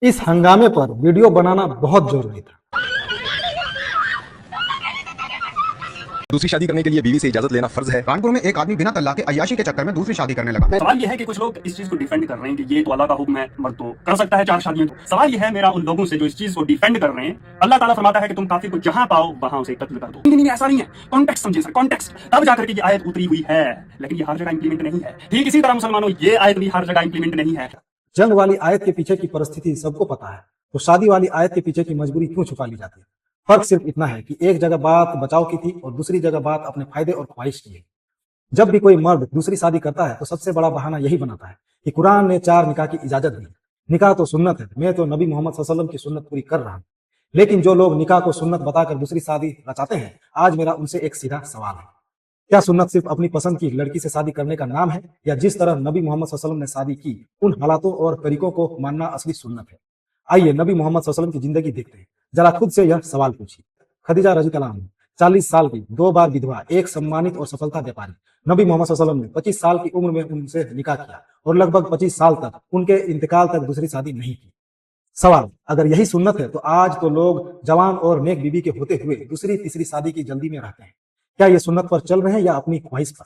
इस हंगामे पर वीडियो बनाना बहुत जरूरी था। दूसरी शादी करने के लिए बीवी से इजाजत लेना फर्ज है। कानपुर में एक आदमी बिना तल्ला के अय्याशी के चक्कर में दूसरी शादी करने लगा। सवाल यह है कि कुछ लोग इस चीज को डिफेंड कर रहे हैं कि ये तो अल्लाह का हुक्म है, मर्द तो कर सकता है 4 शादियां। तो सवाल यह है मेरा उन लोगों से जो इस चीज को डिफेंड कर रहे हैं, अल्लाह ताला फरमाता है कि तुम काफिर को जहां पाओ वहां उसे कत्ल कर दो। नहीं, ऐसा नहीं है। कॉन्टेक्स्ट समझिए सर, कॉन्टेक्स्ट तब जाकर के ये आयत उतरी हुई है, लेकिन ये हर जगह इंप्लीमेंट नहीं है। ठीक इसी तरह मुसलमानों, ये आयत भी हर जगह इंप्लीमेंट नहीं है। जंग वाली आयत के पीछे की परिस्थिति सबको पता है, तो शादी वाली आयत के पीछे की मजबूरी क्यों छुपा ली जाती है? फर्क सिर्फ इतना है कि एक जगह बात बचाव की थी और दूसरी जगह बात अपने फायदे और ख्वाहिश की है। जब भी कोई मर्द दूसरी शादी करता है तो सबसे बड़ा बहाना यही बनाता है कि कुरान ने 4 निकाह की इजाजत दी। निकाह तो सुन्नत है, मैं तो नबी मोहम्मद सल्लल्लाहु अलैहि वसल्लम की सुन्नत पूरी कर रहा हूं। लेकिन जो लोग निकाह को सुन्नत बताकर दूसरी शादी रचाते हैं, आज मेरा उनसे एक सीधा सवाल है, क्या सुन्नत सिर्फ अपनी पसंद की लड़की से शादी करने का नाम है, या जिस तरह नबी मोहम्मद सल्लल्लाहु अलैहि वसल्लम ने शादी की उन हालातों और तरीकों को मानना असली सुन्नत है? आइए नबी मोहम्मद सल्लल्लाहु अलैहि वसल्लम की जिंदगी देखते हैं। जरा खुद से यह सवाल पूछिए। खदीजा रज़ियल्लाहु अन्हा 40 साल की, 2 बार विधवा, एक सम्मानित और सफलता व्यापारी। नबी मोहम्मद सल्लल्लाहु अलैहि वसल्लम ने 25 साल की उम्र में उनसे निकाह किया और लगभग 25 साल तक, उनके इंतकाल तक दूसरी शादी नहीं की। सवाल, अगर यही सुन्नत है तो आज तो लोग जवान और नेक बीबी के होते हुए दूसरी तीसरी शादी की जल्दी में रहते हैं। क्या ये सुन्नत पर चल रहे हैं या अपनी ख्वाहिश पर?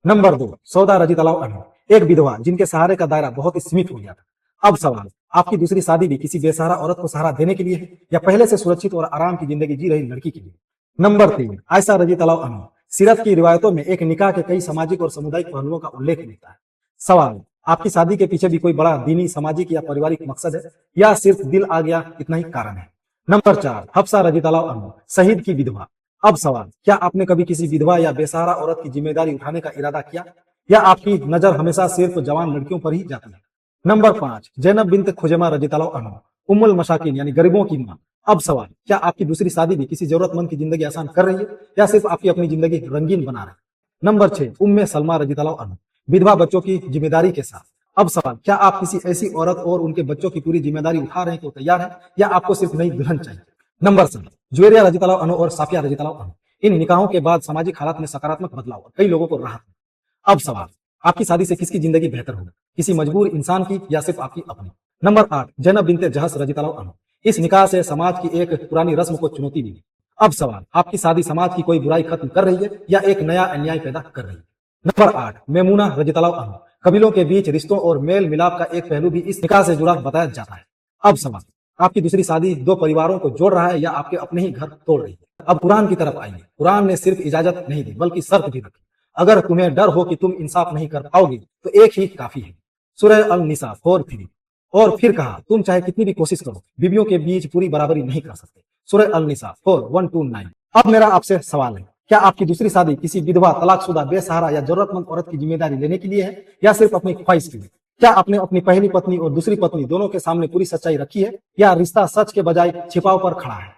नंबर 2, सौदा रज़ियल्लाहु अन्हा, एक विधवा जिनके सहारे का दायरा बहुत ही सीमित हो गया था। अब सवाल, आपकी दूसरी शादी भी किसी बेसहारा औरत को सहारा देने के लिए है या पहले से सुरक्षित और आराम की जिंदगी जी रही लड़की के लिए? नंबर 3, आयशा रज़ियल्लाहु अन्हा, सीरत की रिवायतों में एक निकाह के कई सामाजिक और सामुदायिक पहलुओं का उल्लेख मिलता है। सवाल, आपकी शादी के पीछे भी कोई बड़ा दीनी, सामाजिक या पारिवारिक मकसद है या सिर्फ दिल आ गया इतना ही कारण है? नंबर 4, हफ्सा रज़ियल्लाहु अन्हा, शहीद की विधवा। अब सवाल, क्या आपने कभी किसी विधवा या बेसहारा औरत की जिम्मेदारी उठाने का इरादा किया या आपकी नजर हमेशा सिर्फ जवान लड़कियों पर ही जाती है? नंबर 5, ज़ैनब बिन्त खुज़ैमा रज़ियल्लाहु अन्हा, उम्मुल मसाकिन यानी गरीबों की मां। अब सवाल, क्या आपकी दूसरी शादी भी किसी जरूरतमंद की जिंदगी आसान कर रही है या सिर्फ आपकी अपनी जिंदगी रंगीन बना रही है? नंबर 6, उम्मे सलमा रज़ियल्लाहु अन्हा, विधवा बच्चों की जिम्मेदारी के साथ। अब सवाल, क्या आप किसी ऐसी औरत और उनके बच्चों की पूरी जिम्मेदारी उठा रहे हैं तो तैयार है या आपको सिर्फ नई दुल्हन चाहिए? नंबर 7, जुवेरिया रज़ियल्लाहु अन्हा और साफिया रज़ियल्लाहु अन्हा, इन निकाहों के बाद सामाजिक हालात में सकारात्मक बदलाव और कई लोगों को राहत मिली। अब सवाल, आपकी शादी से किसकी जिंदगी बेहतर होगी, किसी मजबूर इंसान की या सिर्फ आपकी अपनी? नंबर 8, ज़ैनब बिन्त जहश रज़ियल्लाहु अन्हा, इस निकाह से समाज की एक पुरानी रस्म को चुनौती मिली। अब सवाल, आपकी शादी समाज की कोई बुराई खत्म कर रही है या एक नया अन्याय पैदा कर रही है? नंबर 8, मैमूना रज़ियल्लाहु अन्हा, कबीलों के बीच रिश्तों और मेल मिलाप का एक पहलू भी इस निकाह से जुड़ा बताया जाता है। अब सवाल, आपकी दूसरी शादी 2 परिवारों को जोड़ रहा है या आपके अपने ही घर तोड़ रही है? अब कुरान की तरफ आइए। कुरान ने सिर्फ इजाजत नहीं दी बल्कि शर्त भी रखी। अगर तुम्हें डर हो कि तुम इंसाफ नहीं कर पाओगे तो एक ही काफी है, सूरह अल-निसा 4:3। और फिर कहा, तुम चाहे कितनी भी कोशिश करो, बीवियों के बीच पूरी बराबरी नहीं कर सकते, सूरह अल-निसा 4:1-9। अब मेरा आपसे सवाल है, क्या आपकी दूसरी शादी किसी विधवा, तलाकशुदा, बेसहारा या जरूरतमंद औरत की जिम्मेदारी लेने के लिए है या सिर्फ अपनी ख्वाहिश के लिए? क्या आपने अपनी पहली पत्नी और दूसरी पत्नी दोनों के सामने पूरी सच्चाई रखी है या रिश्ता सच के बजाय छिपाव पर खड़ा है?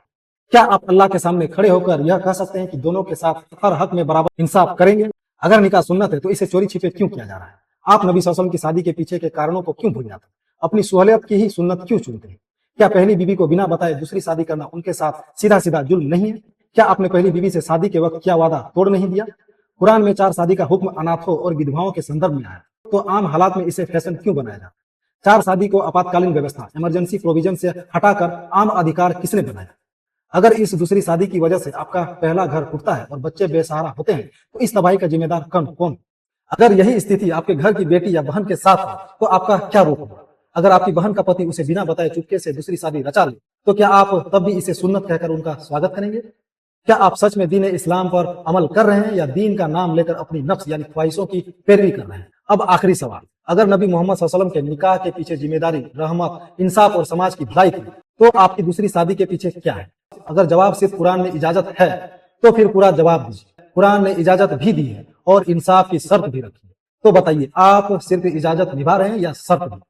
क्या आप अल्लाह के सामने खड़े होकर यह कह सकते हैं कि दोनों के साथ हर हक में बराबर इंसाफ करेंगे? अगर निकाह सुन्नत है तो इसे चोरी छिपे क्यों किया जा रहा है? आप नबी सल्लल्लाहु अलैहि वसल्लम की शादी के पीछे के कारणों को क्यों भूल जाते हैं? अपनी सहूलियत की ही सुन्नत क्यों चुनते हैं? क्या पहली बीवी को बिना बताए दूसरी शादी करना उनके साथ सीधा सीधा जुल्म नहीं है? क्या आपने पहली बीवी से शादी के वक्त क्या वादा तोड़ नहीं दिया? कुरान में 4 शादी का हुक्म अनाथों और विधवाओं के संदर्भ में आया, तो आम हालात में इसे फैशन क्यों बनाया जाता? 4 शादी को आपातकालीन व्यवस्था, इमरजेंसी प्रोविजन से हटाकर आम अधिकार किसने बनाया? अगर इस दूसरी शादी की वजह से आपका पहला घर टूटता है और बच्चे बेसहारा होते हैं तो इस तबाही का जिम्मेदार कौन? अगर यही स्थिति आपके घर की बेटी या बहन के साथ हो तो आपका क्या रूप होगा? अगर आपकी बहन का पति उसे बिना बताए चुपके से दूसरी शादी रचा ले तो क्या आप तब भी इसे सुन्नत कहकर उनका स्वागत करेंगे? क्या आप सच में दीन इस्लाम पर अमल कर रहे हैं या दीन का नाम लेकर अपनी नफ्स यानी ख्वाहिशों की पैरवी कर रहे हैं? अब आखिरी सवाल, अगर नबी मोहम्मद सल्लल्लाहु अलैहि वसल्लम के निकाह के पीछे जिम्मेदारी, रहमत, इंसाफ और समाज की भलाई थी तो आपकी दूसरी शादी के पीछे क्या है? अगर जवाब सिर्फ कुरान में इजाजत है तो फिर पूरा जवाब दीजिए। कुरान ने इजाजत भी दी है और इंसाफ की शर्त भी रखी है, तो बताइए आप सिर्फ इजाजत निभा रहे हैं या शर्त भी?